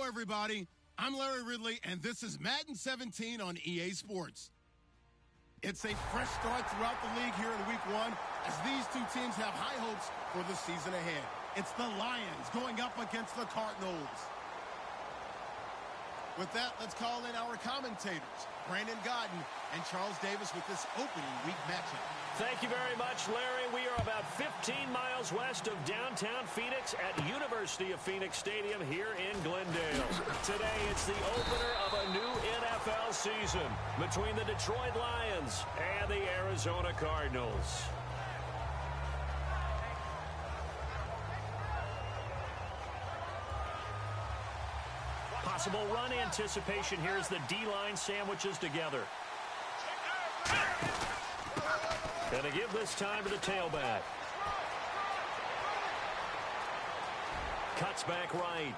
everybody. I'm Larry Ridley, and this is Madden 17 on EA Sports. It's a fresh start throughout the league here in Week 1 as these two teams have high hopes for the season ahead. It's the Lions going up against the Cardinals. With that, let's call in our commentators, Brandon Godden and Charles Davis, with this opening week matchup. Thank you very much, Larry. We are about 15 miles west of downtown Phoenix at University of Phoenix Stadium here in Glendale. Today, it's the opener of a new NFL season between the Detroit Lions and the Arizona Cardinals. Possible run anticipation here as the D-line sandwiches together. Gonna give this time to the tailback. Cuts back right.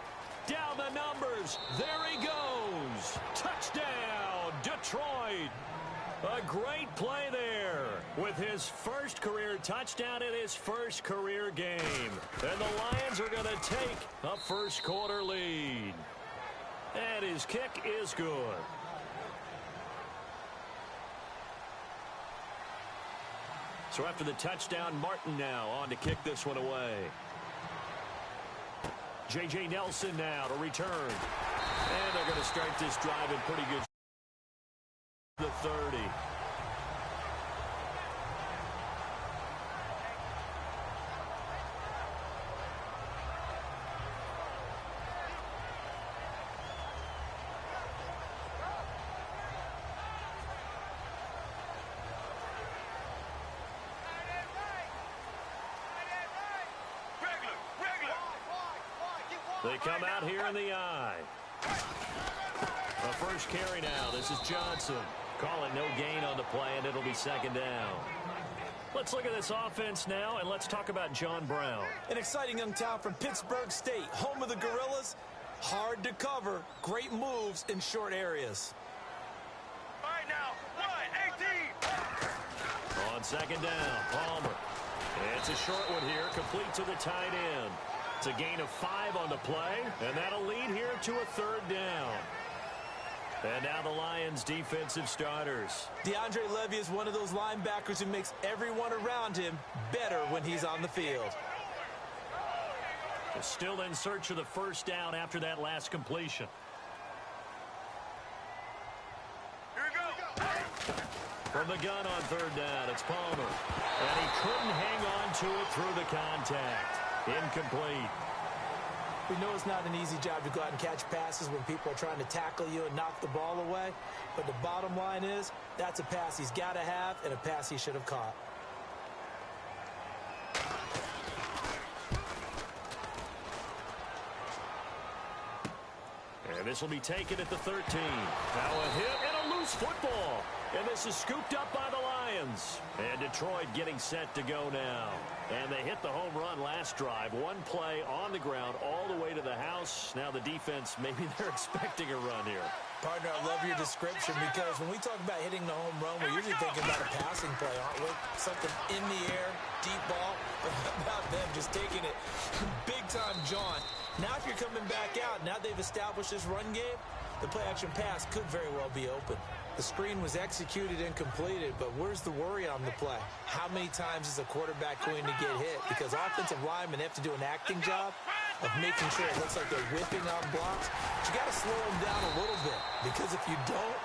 Down the numbers. There he goes. Touchdown, Detroit. A great play there with his first career touchdown in his first career game. And the Lions are going to take a first quarter lead. And his kick is good. So after the touchdown, Martin now on to kick this one away. J.J. Nelson now to return. And they're going to start this drive in pretty good. The 30. They come out here in the eye. The first carry now. This is Johnson. Call it no gain on the play, and it'll be second down. Let's look at this offense now, and let's talk about John Brown. An exciting young talent from Pittsburgh State, home of the Gorillas. Hard to cover. Great moves in short areas. All right, now, 1, 18. On second down, Palmer. It's a short one here, complete to the tight end. It's a gain of 5 on the play, and that'll lead here to a third down. And now the Lions' defensive starters. DeAndre Levy is one of those linebackers who makes everyone around him better when he's on the field. They're still in search of the first down after that last completion. Here we go. From the gun on third down, it's Palmer. And he couldn't hang on to it through the contact. Incomplete. We know it's not an easy job to go out and catch passes when people are trying to tackle you and knock the ball away. But the bottom line is, that's a pass he's got to have and a pass he should have caught. And this will be taken at the 13. Now a hit and a loose football. And this is scooped up by the Lions. And Detroit getting set to go now. And they hit the home run last drive. One play on the ground all the way to the house. Now the defense, maybe they're expecting a run here. Partner, I love your description because when we talk about hitting the home run, we're usually thinking about a passing play, aren't we? Something in the air, deep ball. But how about them just taking it big-time jaunt? Now if you're coming back out, now they've established this run game, the play-action pass could very well be open. The screen was executed and completed, but where's the worry on the play? How many times is a quarterback going to get hit? Because offensive linemen have to do an acting job of making sure it looks like they're whipping on blocks. But you got to slow them down a little bit, because if you don't,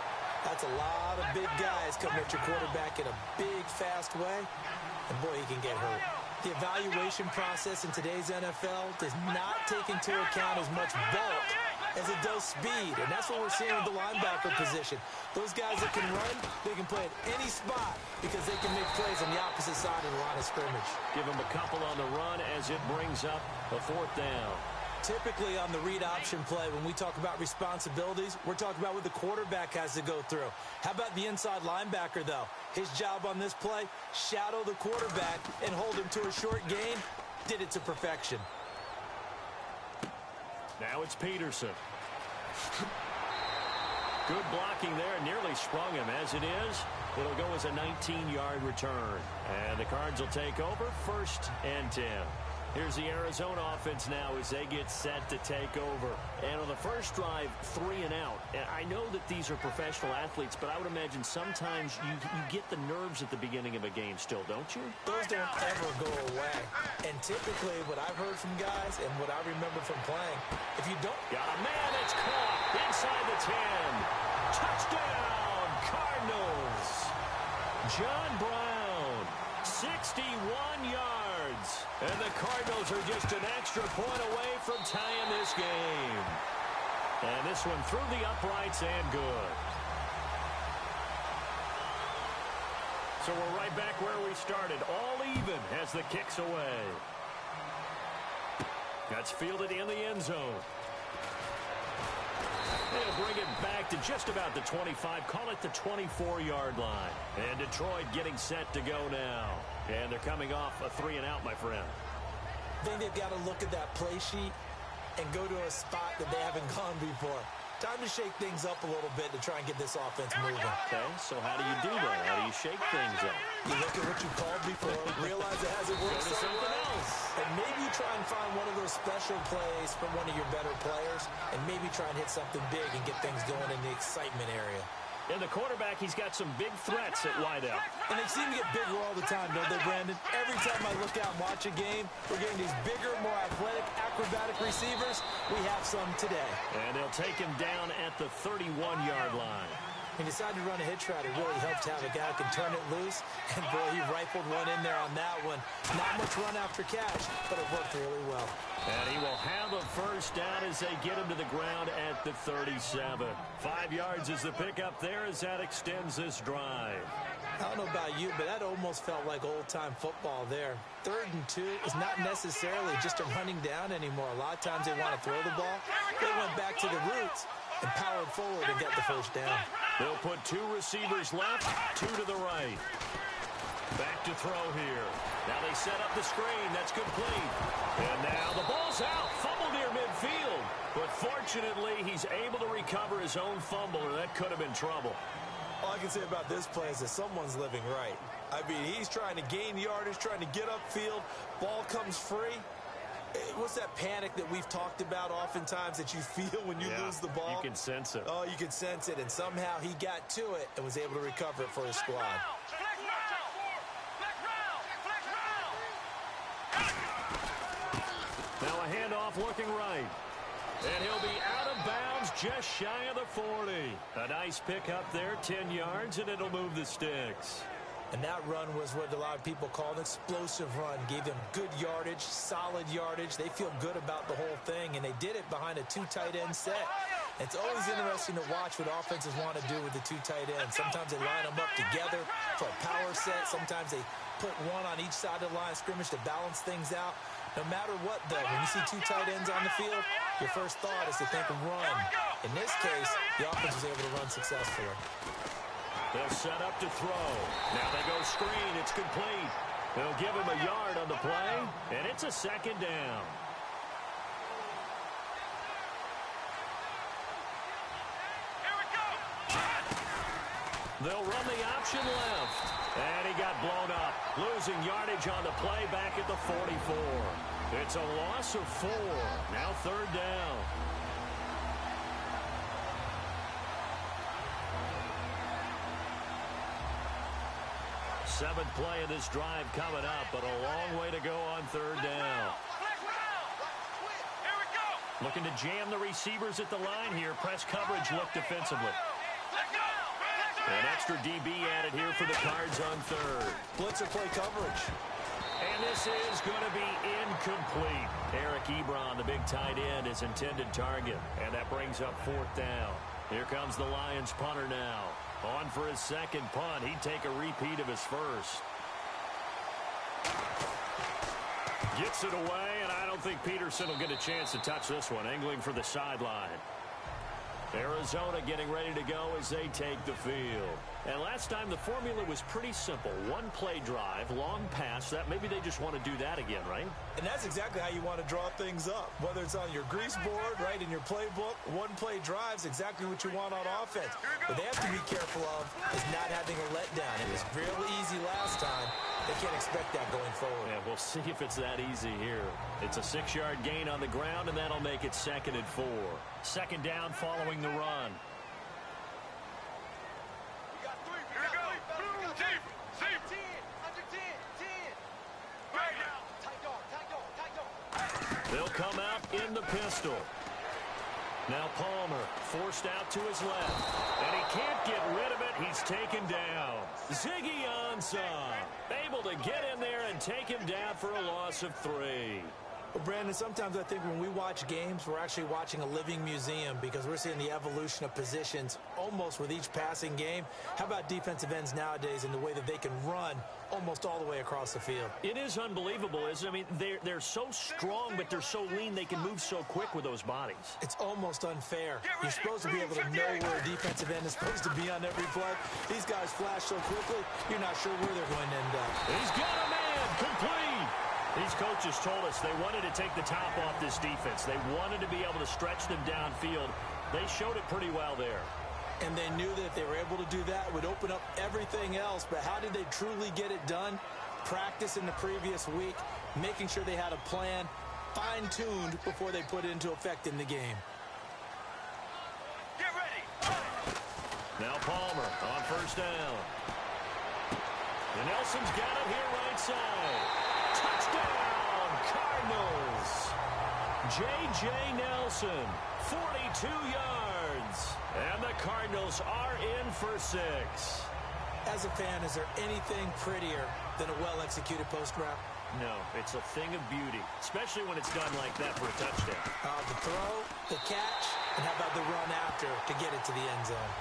that's a lot of big guys coming at your quarterback in a big, fast way, and boy, he can get hurt. The evaluation process in today's NFL does not take into account as much bulk as it does speed, and that's what we're seeing with the linebacker position. Those guys that can run, they can play at any spot because they can make plays on the opposite side of the line of scrimmage. Give them a couple on the run as it brings up a fourth down. Typically on the read option play, when we talk about responsibilities, we're talking about what the quarterback has to go through. How about the inside linebacker, though? His job on this play, shadow the quarterback and hold him to a short gain. Did it to perfection. Now it's Peterson. Good blocking there. Nearly sprung him. As it is, it'll go as a 19-yard return. And the Cards will take over 1st and 10. Here's the Arizona offense now as they get set to take over. And on the first drive, 3 and out. And I know that these are professional athletes, but I would imagine sometimes you get the nerves at the beginning of a game still, don't you? Those don't ever go away. And typically what I've heard from guys and what I remember from playing, if you don't... Got a man that's caught inside the 10. Touchdown, Cardinals. John Brown, 61 yards. And the Cardinals are just an extra point away from tying this game. And this one through the uprights and good. So we're right back where we started. All even as the kick's away. That's fielded in the end zone. They'll bring it back to just about the 25. Call it the 24-yard line. And Detroit getting set to go now. And they're coming off a 3 and out, my friend. I think they've got to look at that play sheet and go to a spot that they haven't gone before. Time to shake things up a little bit to try and get this offense moving. Okay, so how do you do that? How do you shake things up? You look at what you called before, realize it hasn't worked Go to so something well, else. and maybe you try and find one of those special plays from one of your better players, and maybe try and hit something big and get things going in the excitement area. In the quarterback, he's got some big threats at wideout. And they seem to get bigger all the time, don't they, Brandon? Every time I look out and watch a game, we're getting these bigger, more athletic, acrobatic receivers. We have some today. And they'll take him down at the 31-yard line. He decided to run a hitch route. It really helped to have a guy who can turn it loose. And, boy, he rifled one in there on that one. Not much run after catch, but it worked really well. And he will have a first down as they get him to the ground at the 37. 5 yards is the pickup there as that extends this drive. I don't know about you, but that almost felt like old-time football there. 3rd and 2 is not necessarily just a running down anymore. A lot of times they want to throw the ball. They went back to the roots and powered forward and got the first down. They'll put 2 receivers left, 2 to the right. Back to throw here. Now they set up the screen. That's complete. And now the ball's out. Fumble near midfield. But fortunately, he's able to recover his own fumble, or that could have been trouble. All I can say about this play is that someone's living right. I mean, he's trying to gain yardage, trying to get upfield. Ball comes free. What's that panic that we've talked about oftentimes that you feel when you lose the ball? You can sense it. Oh, you can sense it. And somehow he got to it and was able to recover it for his squad. Now a handoff looking right. And he'll be out of bounds just shy of the 40. A nice pickup there, 10 yards, and it'll move the sticks. And that run was what a lot of people call an explosive run. Gave them good yardage, solid yardage. They feel good about the whole thing, and they did it behind a 2 tight end set. It's always interesting to watch what offenses want to do with the 2 tight ends. Sometimes they line them up together for a power set. Sometimes they put one on each side of the line of scrimmage to balance things out. No matter what, though, when you see 2 tight ends on the field, your first thought is to think run. In this case, the offense was able to run successfully. They'll set up to throw. Now they go screen. It's complete. They'll give him a yard on the play, and it's a 2nd down. Here we go. They'll run the option left. And he got blown up. Losing yardage on the play back at the 44. It's a loss of 4. Now 3rd down. Seventh play of this drive coming up, but a long way to go on 3rd down. Here we go. Looking to jam the receivers at the line here. Press coverage look defensively. An extra DB added here for the Cards on 3rd. Blitzer play coverage. And this is going to be incomplete. Eric Ebron, the big tight end, is intended target. And that brings up 4th down. Here comes the Lions punter now. On for his 2nd punt. He'd take a repeat of his first. Gets it away, and I don't think Peterson will get a chance to touch this one. Angling for the sideline. Arizona getting ready to go as they take the field. And last time the formula was pretty simple. 1-play drive, long pass. That maybe they just want to do that again, right? And that's exactly how you want to draw things up. Whether it's on your grease board, right, in your playbook, 1-play drives, exactly what you want on offense. What they have to be careful of is not having a letdown. It was real easy last time. They can't expect that going forward. Yeah, we'll see if it's that easy here. It's a 6-yard gain on the ground, and that'll make it 2nd and 4. 2nd down following the run. They'll come out in the pistol. Now Palmer forced out to his left. And he can't get rid of it. He's taken down. Ziggy Ansah able to get in there and take him down for a loss of 3. Well, Brandon, sometimes I think when we watch games, we're actually watching a living museum because we're seeing the evolution of positions almost with each passing game. How about defensive ends nowadays and the way that they can run almost all the way across the field? It is unbelievable, isn't it? I mean, they're so strong, but they're so lean they can move so quick with those bodies. It's almost unfair. You're supposed to be able to know where a defensive end is supposed to be on every play. These guys flash so quickly, you're not sure where they're going to end up. He's got a man, complete. These coaches told us they wanted to take the top off this defense. They wanted to be able to stretch them downfield. They showed it pretty well there. And they knew that if they were able to do that, it would open up everything else. But how did they truly get it done? Practice in the previous week, making sure they had a plan, fine-tuned before they put it into effect in the game. Get ready. Now Palmer on 1st down. And Nelson's got it here right side. Touchdown, Cardinals. J.J. Nelson, 42 yards. And the Cardinals are in for 6. As a fan, is there anything prettier than a well-executed post route? No, it's a thing of beauty, especially when it's done like that for a touchdown. The throw, the catch, and how about the run after to get it to the end zone?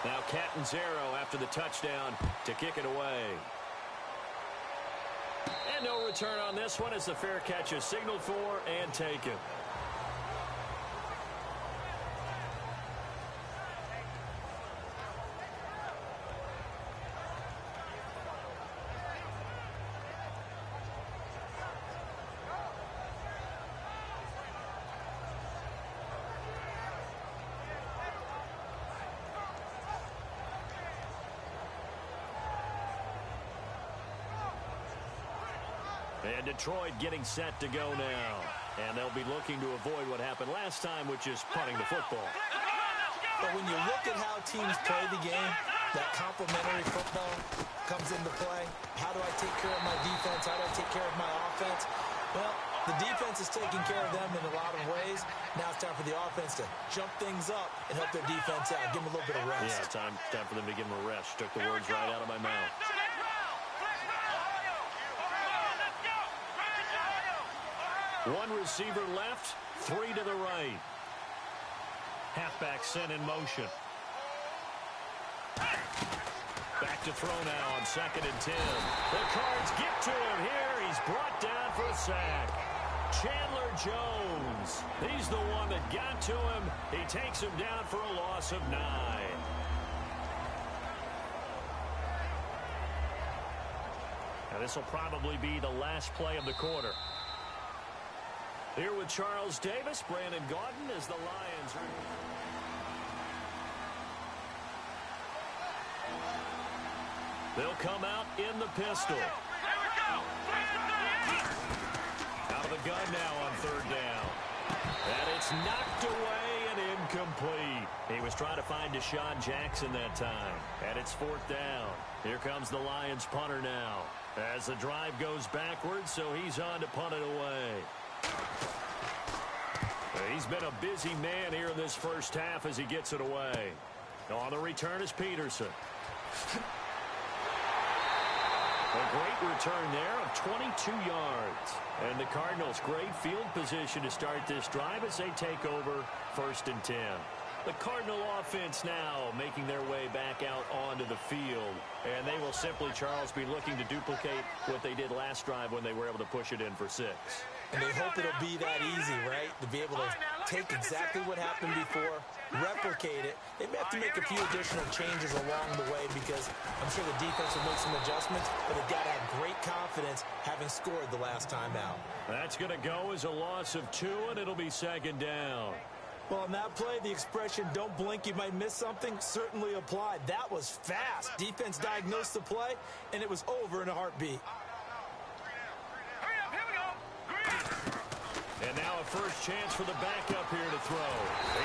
Now Catanzaro after the touchdown to kick it away. And no return on this one as the fair catch is signaled for and taken. And Detroit getting set to go now. And they'll be looking to avoid what happened last time, which is punting the football. But when you look at how teams play the game, that complementary football comes into play. How do I take care of my defense? How do I take care of my offense? Well, the defense is taking care of them in a lot of ways. Now it's time for the offense to jump things up and help their defense out. Give them a little bit of rest. Yeah, time for them to give them a rest. Took the words right out of my mouth. One receiver left, 3 to the right. Halfback sent in motion. Back to throw now on 2nd and 10. The Cards get to him here. He's brought down for a sack. Chandler Jones. He's the one that got to him. He takes him down for a loss of 9. Now this will probably be the last play of the quarter. Here with Charles Davis, Brandon Gaudin as the Lions are... They'll come out in the pistol. Out of the gun now on 3rd down. And it's knocked away and incomplete. He was trying to find Deshaun Jackson that time. And it's 4th down. Here comes the Lions punter now. As the drive goes backwards, so he's on to punt it away. He's been a busy man here in this first half as he gets it away. On the return is Peterson. A great return there of 22 yards. And the Cardinals, great field position to start this drive as they take over 1st and 10. The Cardinal offense now making their way back out onto the field. And they will simply, Charles, be looking to duplicate what they did last drive when they were able to push it in for 6. And they hope it'll be that easy, right? To be able to take exactly what happened before, replicate it. They may have to make a few additional changes along the way because I'm sure the defense will make some adjustments, but they've got to have great confidence having scored the last time out. That's going to go as a loss of 2, and it'll be 2nd down. Well, on that play, the expression, don't blink, you might miss something, certainly applied. That was fast. Defense diagnosed the play, and it was over in a heartbeat. Hurry up, here we go. Green. And now a first chance for the backup here to throw.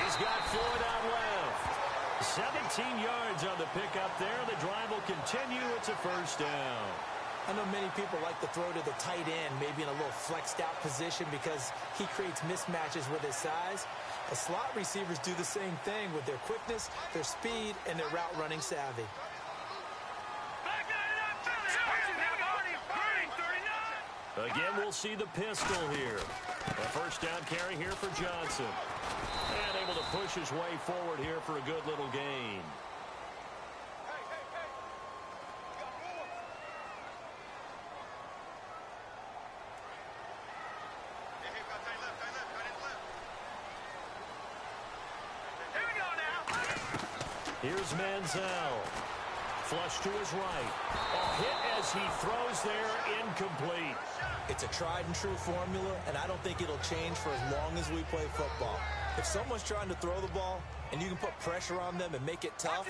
He's got Floyd out left. 17 yards on the pickup there. The drive will continue. It's a first down. I know many people like to throw to the tight end, maybe in a little flexed out position because he creates mismatches with his size. The slot receivers do the same thing with their quickness, their speed, and their route running savvy. Again, we'll see the pistol here. A first down carry here for Johnson. And able to push his way forward here for a good little gain. Here's Manziel. Flush to his right. A hit as he throws there, incomplete. It's a tried and true formula, and I don't think it'll change for as long as we play football. If someone's trying to throw the ball and you can put pressure on them and make it tough,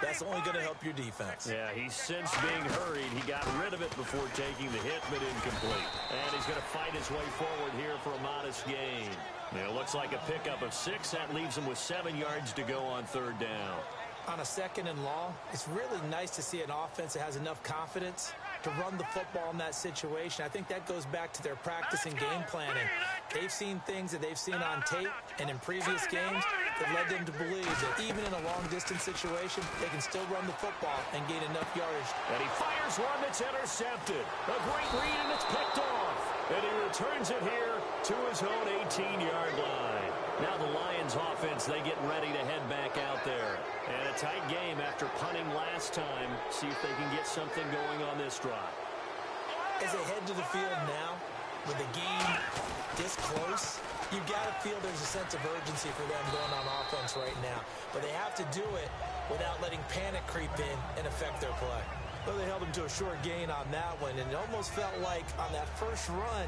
that's only going to help your defense. Yeah, he's since being hurried. He got rid of it before taking the hit, but incomplete. And he's going to fight his way forward here for a modest gain. It looks like a pickup of 6. That leaves him with 7 yards to go on third down. On a second and long, it's really nice to see an offense that has enough confidence to run the football in that situation. I think that goes back to their practice and game planning. They've seen things that they've seen on tape and in previous games that led them to believe that even in a long-distance situation, they can still run the football and gain enough yardage. And he fires one that's intercepted. A great read, and it's picked off. And he returns it here to his own 18-yard line. Now the Lions offense, they get ready to head back out there. And a tight game after punting last time. See if they can get something going on this drive. As they head to the field now, with the game this close, you've got to feel there's a sense of urgency for them going on offense right now. But they have to do it without letting panic creep in and affect their play. Well, they held them to a short gain on that one, and it almost felt like on that first run,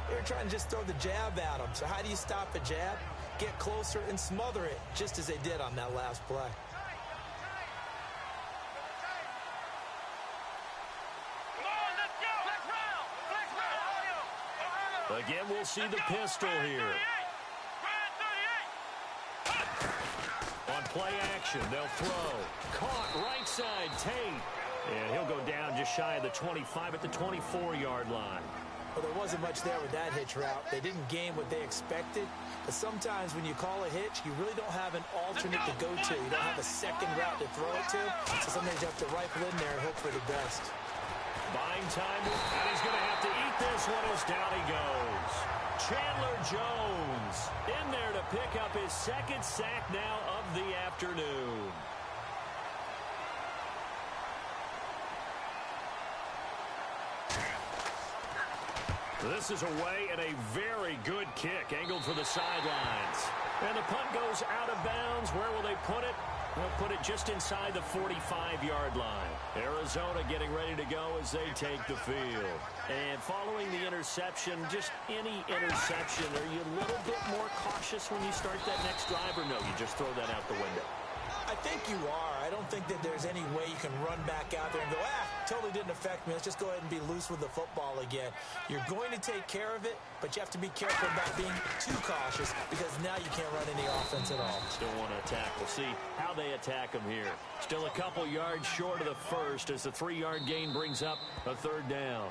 they were trying to just throw the jab at them. So how do you stop a jab? Get closer and smother it, just as they did on that last play. Again, we'll see the pistol here. On play action, they'll throw. Caught right side, Tate. And he'll go down just shy of the 25 at the 24-yard line. Well, there wasn't much there with that hitch route. They didn't gain what they expected. But sometimes when you call a hitch, you really don't have an alternate to go to. You don't have a second route to throw it to. So sometimes you have to rifle in there and hope for the best. Buying time, and he's going to have to eat this one as down he goes. Chandler Jones in there to pick up his second sack now of the afternoon. This is away and a very good kick, angled for the sidelines. And the punt goes out of bounds. Where will they put it? They'll put it just inside the 45-yard line. Arizona getting ready to go as they take the field. And following the interception, just any interception, are you a little bit more cautious when you start that next drive, or no, you just throw that out the window? I think you are. I don't think that there's any way you can run back out there and go, totally didn't affect me. Let's just go ahead and be loose with the football again. You're going to take care of it, but you have to be careful about being too cautious because now you can't run any offense at all. Still want to attack. We'll see how they attack them here. Still a couple yards short of the first as the 3-yard gain brings up a third down.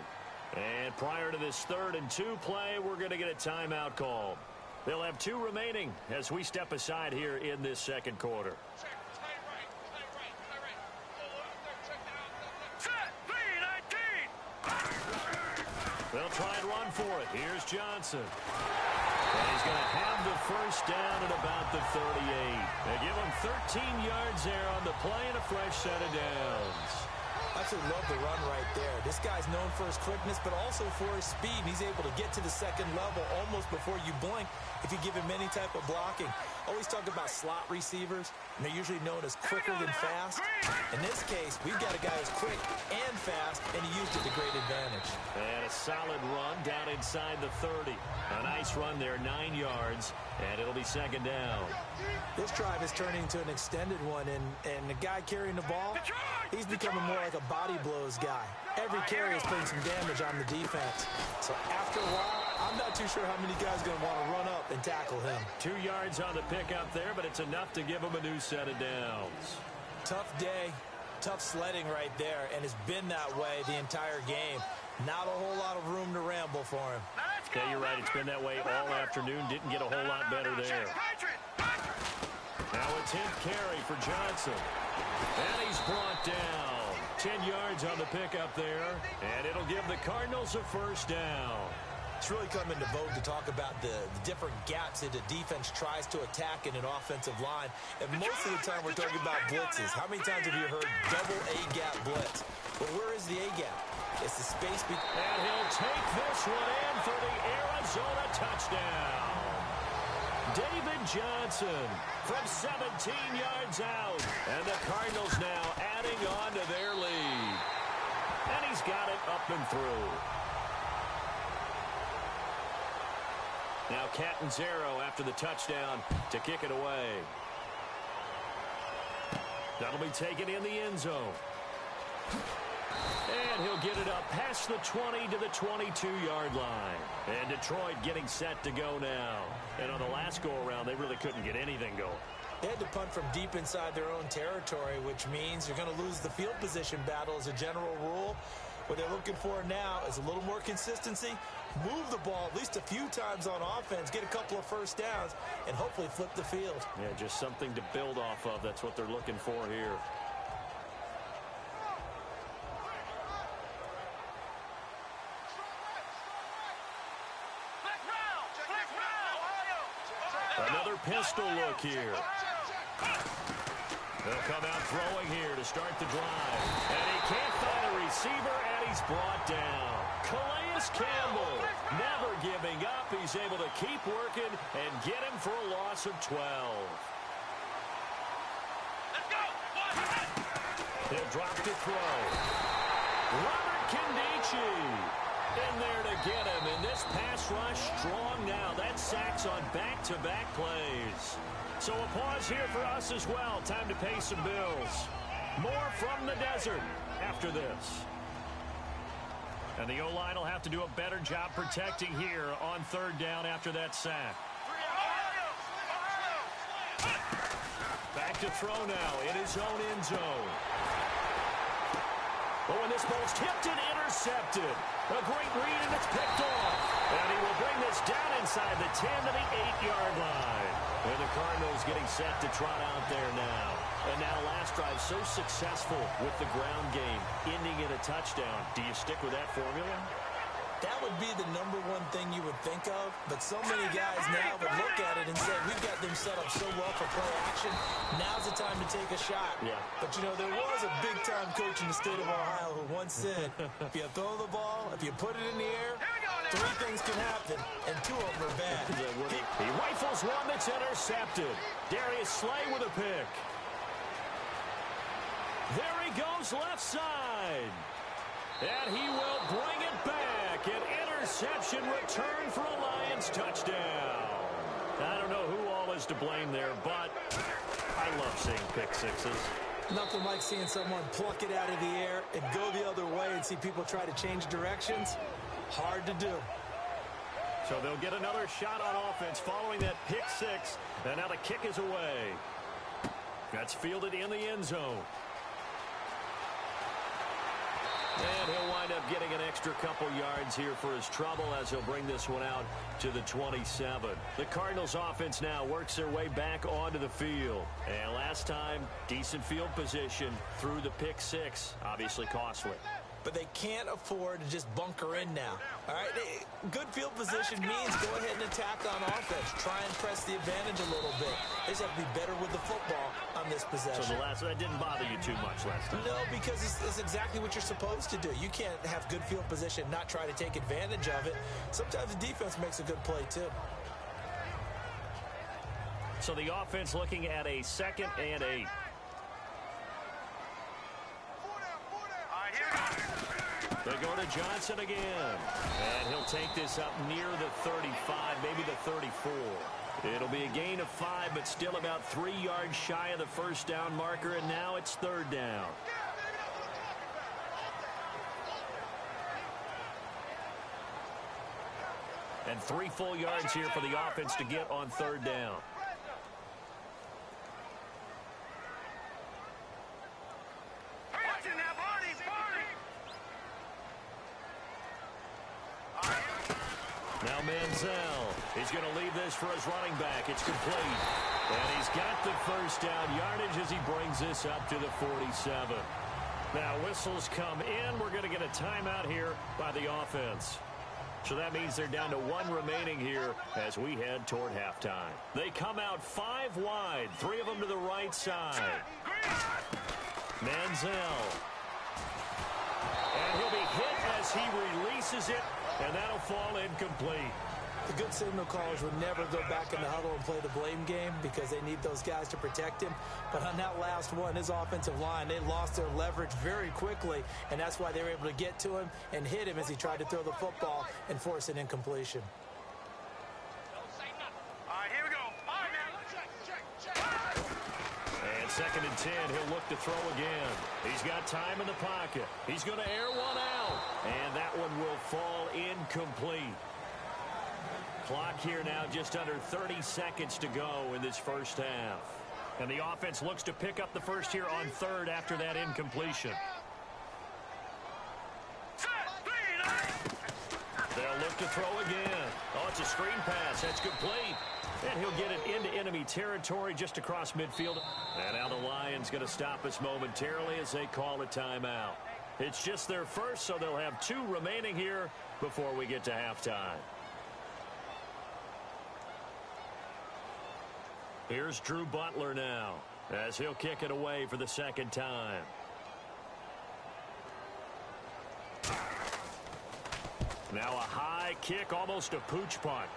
And prior to this 3rd and 2 play, we're going to get a timeout call. They'll have 2 remaining as we step aside here in this second quarter. They'll try and run for it. Here's Johnson. And he's going to have the first down at about the 38. They give him 13 yards there on the play and a fresh set of downs. Absolutely love the run right there. This guy's known for his quickness, but also for his speed. He's able to get to the second level almost before you blink if you give him any type of blocking. Always talk about slot receivers, and they're usually known as quicker than fast. In this case, we've got a guy who's quick and fast, and he used it to great advantage. And a solid run down inside the 30. A nice run there, 9 yards, and it'll be second down. This drive is turning into an extended one, and the guy carrying the ball, he's becoming more like a body blows guy. Every carry is putting some damage on the defense. So after a while, I'm not too sure how many guys are going to want to run up and tackle him. 2 yards on the pickup there, but it's enough to give him a new set of downs. Tough day, tough sledding right there, and it's been that way the entire game. Not a whole lot of room to ramble for him. Yeah, you're right. It's been that way all afternoon. Didn't get a whole lot better there. Now a 10th carry for Johnson. And he's brought down. 10 yards on the pickup there. And it'll give the Cardinals a first down. It's really come into vogue to talk about the different gaps that the defense tries to attack in an offensive line. And most of the time we're talking about blitzes. How many times have you heard double A-gap blitz? But where is the A-gap? It's the space between. And he'll take this one in for the Arizona touchdown. David Johnson from 17 yards out. And the Cardinals now adding on to their lead. And he's got it up and through. Now Catanzaro after the touchdown to kick it away. That'll be taken in the end zone. And he'll get it up past the 20 to the 22-yard line. And Detroit getting set to go now. And on the last go-around, they really couldn't get anything going. They had to punt from deep inside their own territory, which means you're going to lose the field position battle as a general rule. What they're looking for now is a little more consistency, move the ball at least a few times on offense, get a couple of first downs, and hopefully flip the field. Yeah, just something to build off of. That's what they're looking for here. Another pistol look here. They'll come out throwing here to start the drive. And he can't find a receiver, and he's brought down. Calais Campbell never giving up. He's able to keep working and get him for a loss of 12. Let's go. He'll drop to throw. Robert Kindici in there to get him. And this pass rush strong now. That sacks on back-to-back plays. So a pause here for us as well. Time to pay some bills. More from the desert after this. And the O-line will have to do a better job protecting here on third down after that sack. Back to throw now in his own end zone. But when this ball's tipped and intercepted, a great read and it's picked off. And he will bring this down inside the 10 to the 8-yard line. And the Cardinals getting set to trot out there now. And now last drive so successful with the ground game, ending in a touchdown. Do you stick with that formula? That would be the number one thing you would think of, but so many guys now would look at it and say, we've got them set up so well for play action, now's the time to take a shot. Yeah. But, you know, there was a big-time coach in the state of Ohio who once said, if you throw the ball, if you put it in the air, 3 things can happen, and 2 of them are bad. He rifles one that's intercepted. Darius Slay with a pick. There he goes left side. And he will bring it back. An interception return for a Lions touchdown. I don't know who all is to blame there, but I love seeing pick sixes. Nothing like seeing someone pluck it out of the air and go the other way and see people try to change directions. Hard to do. So they'll get another shot on offense following that pick six. And now the kick is away. That's fielded in the end zone. And he'll wind up getting an extra couple yards here for his trouble as he'll bring this one out to the 27. The Cardinals offense now works their way back onto the field. And last time, decent field position through the pick six. Obviously costly. but they can't afford to just bunker in now. All right, good field position means go ahead and attack on offense. Try and press the advantage a little bit. They just have to be better with the football on this possession. So that didn't bother you too much last time? No, because it's exactly what you're supposed to do. You can't have good field position, not try to take advantage of it. Sometimes the defense makes a good play, too. So the offense looking at a 2nd and 8. They go to Johnson again. And he'll take this up near the 35, maybe the 34. It'll be a gain of 5, but still about 3 yards shy of the first down marker, and now it's 3rd down. And 3 full yards here for the offense to get on 3rd down. Now Manziel, he's going to leave this for his running back. It's complete. And he's got the first down yardage as he brings this up to the 47. Now whistles come in. We're going to get a timeout here by the offense. So that means they're down to 1 remaining here as we head toward halftime. They come out 5 wide, 3 of them to the right side. Manziel. And he'll be hit as he releases it. And that'll fall incomplete. The good signal callers would never go back in the huddle and play the blame game because they need those guys to protect him. But on that last one, his offensive line, they lost their leverage very quickly, and that's why they were able to get to him and hit him as he tried to throw the football and force an incompletion. All right, here we go. All right, now. And 2nd and 10, he'll look to throw again. He's got time in the pocket. He's going to air one out. And that one will fall incomplete. Clock here now just under 30 seconds to go in this first half. And the offense looks to pick up the first here on 3rd after that incompletion. They'll look to throw again. Oh, it's a screen pass. That's complete. And he'll get it into enemy territory just across midfield. And now the Lions going to stop us momentarily as they call a timeout. It's just their first, so they'll have 2 remaining here before we get to halftime. Here's Drew Butler now as he'll kick it away for the 2nd time. Now a high kick, almost a pooch punt.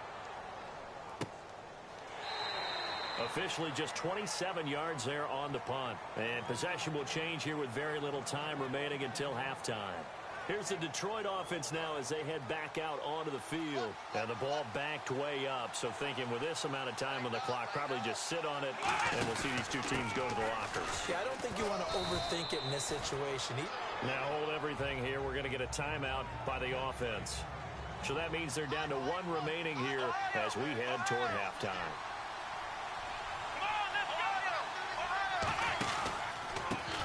Officially just 27 yards there on the punt. And possession will change here with very little time remaining until halftime. Here's the Detroit offense now as they head back out onto the field. And the ball backed way up. So thinking with this amount of time on the clock, probably just sit on it, and we'll see these 2 teams go to the lockers. Yeah, I don't think you want to overthink it in this situation. Now hold everything here. We're going to get a timeout by the offense. So that means they're down to 1 remaining here as we head toward halftime.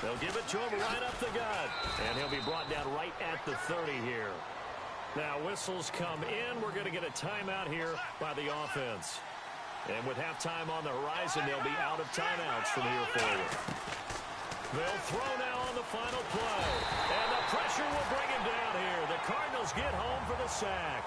They'll give it to him right up the gut. And he'll be brought down right at the 30 here. Now whistles come in. We're going to get a timeout here by the offense. And with halftime on the horizon, they'll be out of timeouts from here forward. They'll throw now on the final play. And the pressure will bring him down here. The Cardinals get home for the sack.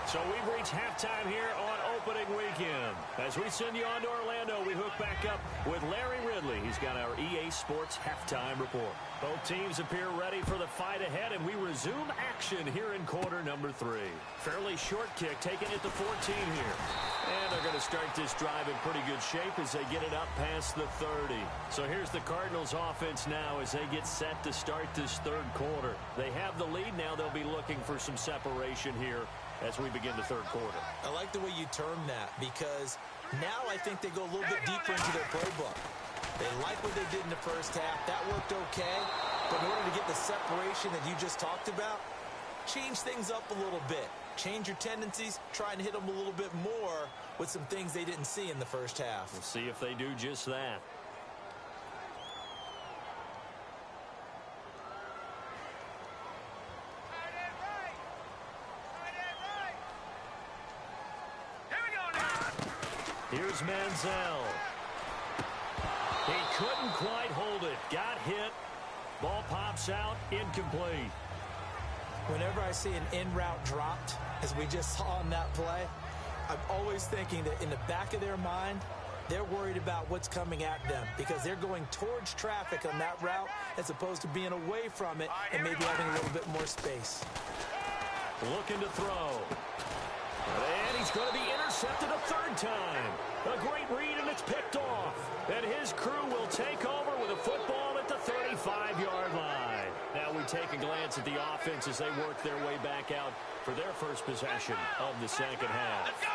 So we've reached halftime here on opening weekend. As we send you on to Orlando, we hook back up with Larry Ridley. He's got our EA Sports halftime report. Both teams appear ready for the fight ahead, and we resume action here in quarter number 3. Fairly short kick, taking it to 14 here. And they're going to start this drive in pretty good shape as they get it up past the 30. So here's the Cardinals offense now as they get set to start this 3rd quarter. They have the lead now. They'll be looking for some separation here as we begin the 3rd quarter. I like the way you term that because now I think they go a little bit deeper into their playbook. They like what they did in the first half. That worked okay. But in order to get the separation that you just talked about, change things up a little bit. Change your tendencies. Try and hit them a little bit more with some things they didn't see in the first half. We'll see if they do just that. Here's Manziel. He couldn't quite hold it. Got hit. Ball pops out. Incomplete. Whenever I see an in-route dropped, as we just saw in that play, I'm always thinking that in the back of their mind, they're worried about what's coming at them because they're going towards traffic on that route as opposed to being away from it and maybe having a little bit more space. Looking to throw. And he's going to be intercepted a third time. A great read, and it's picked off. And his crew will take over with a football at the 35-yard line. Now we take a glance at the offense as they work their way back out for their first possession of the second half. Let's go!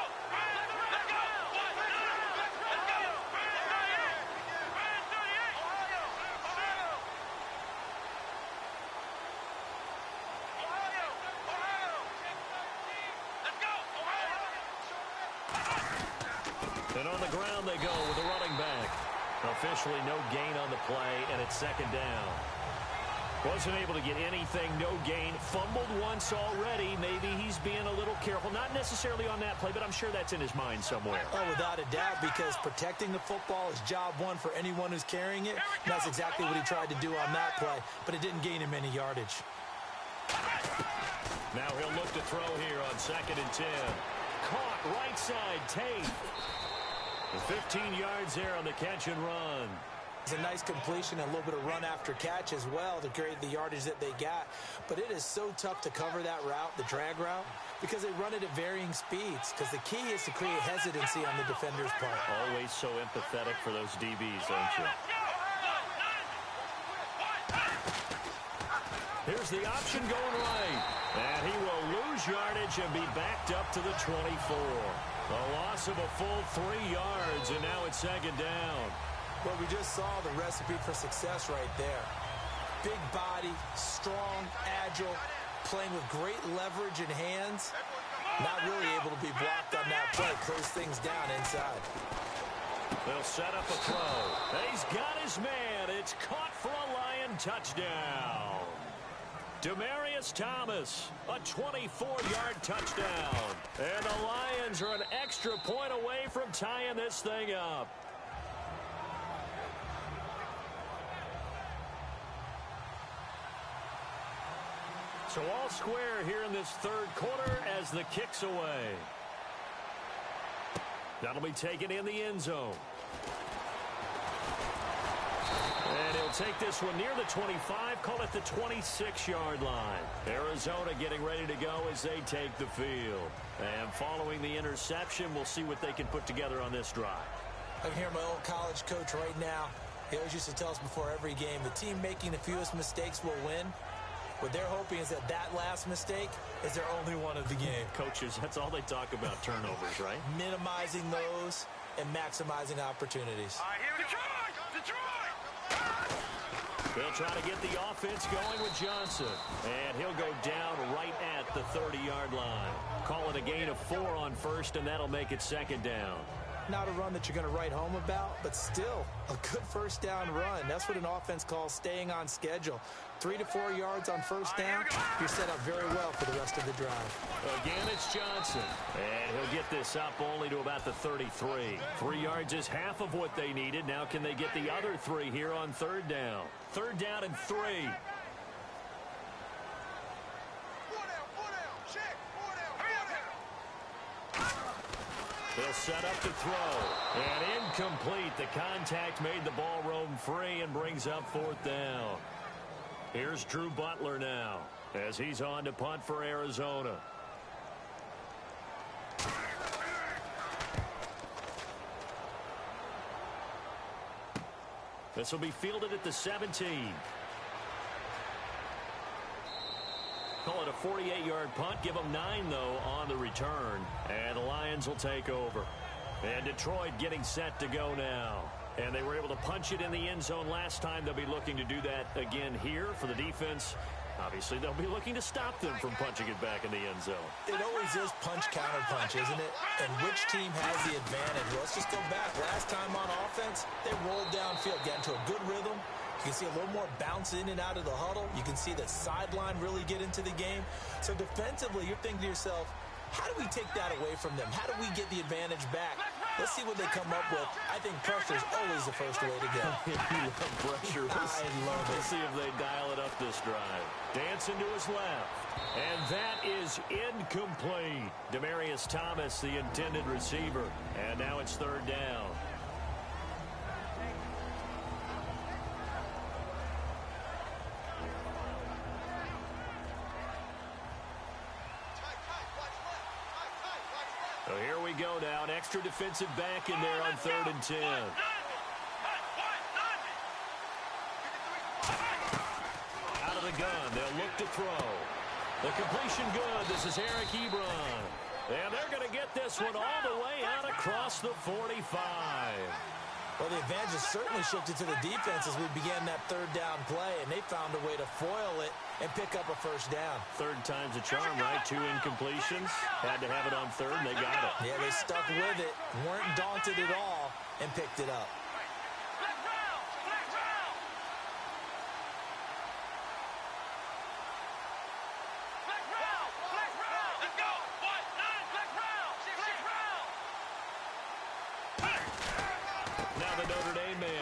And on the ground they go with a running back. Officially no gain on the play, and it's second down. Wasn't able to get anything, no gain. Fumbled once already. Maybe he's being a little careful. Not necessarily on that play, but I'm sure that's in his mind somewhere. Oh, without a doubt, because protecting the football is job one for anyone who's carrying it. And that's exactly what he tried to do on that play, but it didn't gain him any yardage. Now he'll look to throw here on 2nd and 10. Caught right side, Tate. 15 yards there on the catch and run. It's a nice completion and a little bit of run after catch as well to create the yardage that they got. But it is so tough to cover that route, the drag route, because they run it at varying speeds. Because the key is to create hesitancy on the defender's part. Always so empathetic for those DBs, aren't you? Here's the option going right. And he will lose yardage and be backed up to the 24. A loss of a full 3 yards, and now it's second down. Well, we just saw the recipe for success right there. Big body, strong, agile, playing with great leverage in hands. Not really able to be blocked on that play. Close things down inside. They'll set up a throw. He's got his man. It's caught for a Lion touchdown. Demaryius Thomas, a 24-yard touchdown. And the Lions are an extra point away from tying this thing up. So all square here in this third quarter as the kick's away. That'll be taken in the end zone. And he'll take this one near the 25, call it the 26-yard line. Arizona getting ready to go as they take the field. And following the interception, we'll see what they can put together on this drive. I can hear my old college coach right now. He always used to tell us before every game, the team making the fewest mistakes will win. What they're hoping is that last mistake is their only one of the game. Coaches, that's all they talk about, turnovers, right? Minimizing those and maximizing opportunities. They'll try to get the offense going with Johnson. And he'll go down right at the 30-yard line. Call it a gain of 4 on first, and that'll make it second down. Not a run that you're going to write home about, but still a good first down run. That's what an offense calls staying on schedule. 3 to 4 yards on first down, you're set up very well for the rest of the drive. Again, it's Johnson. And he'll get this up only to about the 33. 3 yards is half of what they needed. Now can they get the other 3 here on third down? Third down and 3. They'll set up to throw. And incomplete. The contact made the ball roam free and brings up fourth down. Here's Drew Butler now as he's on to punt for Arizona. This will be fielded at the 17. Call it a 48-yard punt. Give them 9, though, on the return. And the Lions will take over. And Detroit getting set to go now. And they were able to punch it in the end zone last time. They'll be looking to do that again here for the defense. Obviously, they'll be looking to stop them from punching it back in the end zone. It always is punch-counter-punch, isn't it? And which team has the advantage? Well, let's just go back. Last time on offense, they rolled downfield, got into a good rhythm. You can see a little more bounce in and out of the huddle. You can see the sideline really get into the game. So defensively, you're thinking to yourself, how do we take that away from them? How do we get the advantage back? Let's see what they come up with. I think pressure is always the first way to go. You love pressure. I love it. Let's see if they dial it up this drive. Dancing to his left. And that is incomplete. Demaryius Thomas, the intended receiver. And now it's third down. So here we go now. An extra defensive back in there on 3rd and 10. Out of the gun. They'll look to throw. The completion good. This is Eric Ebron. And they're going to get this one all the way out across the 45. Well, the advantage has certainly shifted to the defense as we began that 3rd down play, and they found a way to foil it and pick up a first down. 3rd time's a charm, right? 2 incompletions. Had to have it on 3rd, and they got it. Yeah, they stuck with it, weren't daunted at all, and picked it up.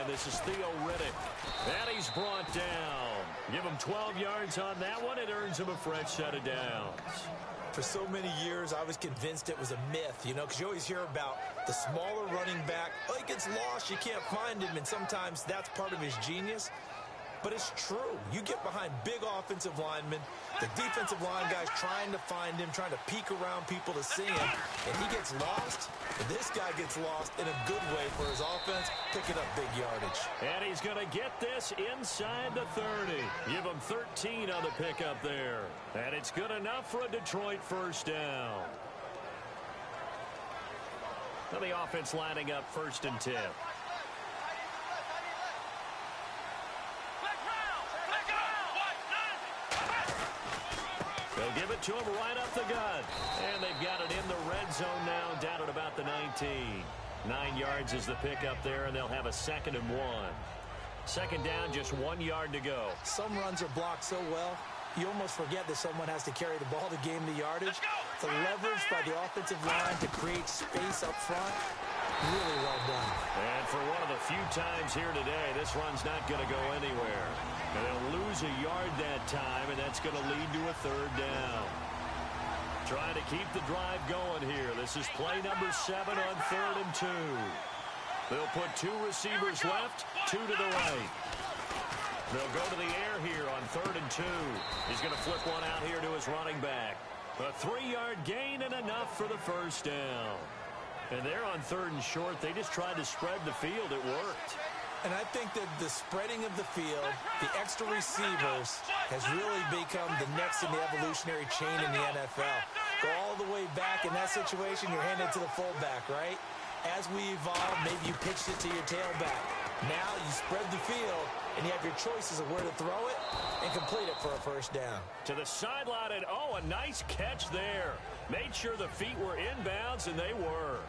This is Theo Riddick. And he's brought down. Give him 12 yards on that one. It earns him a fresh set of downs. For so many years, I was convinced it was a myth, you know, because you always hear about the smaller running back. Oh, he gets lost. You can't find him. And sometimes that's part of his genius. But it's true. You get behind big offensive linemen, the defensive line guys trying to find him, trying to peek around people to see him, and he gets lost. And this guy gets lost in a good way for his offense, picking up big yardage. And he's going to get this inside the 30. Give him 13 on the pickup there. And it's good enough for a Detroit first down. Now the offense lining up 1st and 10. They'll give it to him right up the gut. And they've got it in the red zone now, down at about the 19. 9 yards is the pickup there, and they'll have a 2nd and 1. 2nd down, just 1 yard to go. Some runs are blocked so well, you almost forget that someone has to carry the ball to gain the yardage. The leverage by the offensive line to create space up front, really well done. And for one of the few times here today, this run's not going to go anywhere. And they'll lose a yard that time, and that's going to lead to a 3rd down. Trying to keep the drive going here. This is play number 7 on 3rd and 2. They'll put 2 receivers left, 2 to the right. They'll go to the air here on 3rd and 2. He's going to flip one out here to his running back. A 3-yard gain and enough for the first down. And they're on 3rd and short. They just tried to spread the field. It worked. And I think that the spreading of the field, the extra receivers, has really become the next in the evolutionary chain in the NFL. Go all the way back in that situation, you're handed to the fullback, right? As we evolve, maybe you pitched it to your tailback. Now you spread the field, and you have your choices of where to throw it and complete it for a first down. To the sideline, and oh, a nice catch there. Made sure the feet were inbounds, and they were.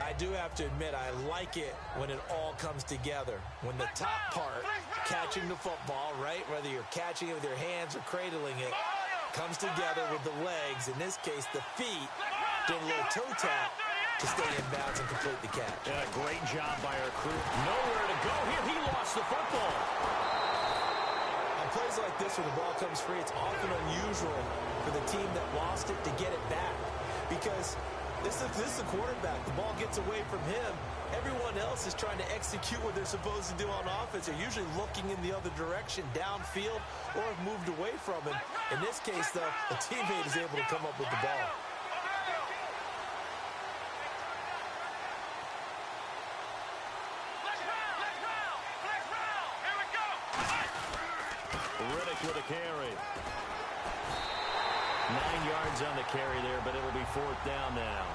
I do have to admit, I like it when it all comes together. When the top part, catching the football, right, whether you're catching it with your hands or cradling it, comes together with the legs, in this case the feet, doing a little toe tap to stay in bounds and complete the catch. Yeah, great job by our crew. Nowhere to go here. He lost the football. On plays like this where the ball comes free, it's often unusual for the team that lost it to get it back, because this is the quarterback. The ball gets away from him. Everyone else is trying to execute what they're supposed to do on offense. They're usually looking in the other direction, downfield, or have moved away from him. In this case, though, a teammate is able to come up with the ball. Riddick with a carry. 9 yards on the carry there, but it'll be 4th down now.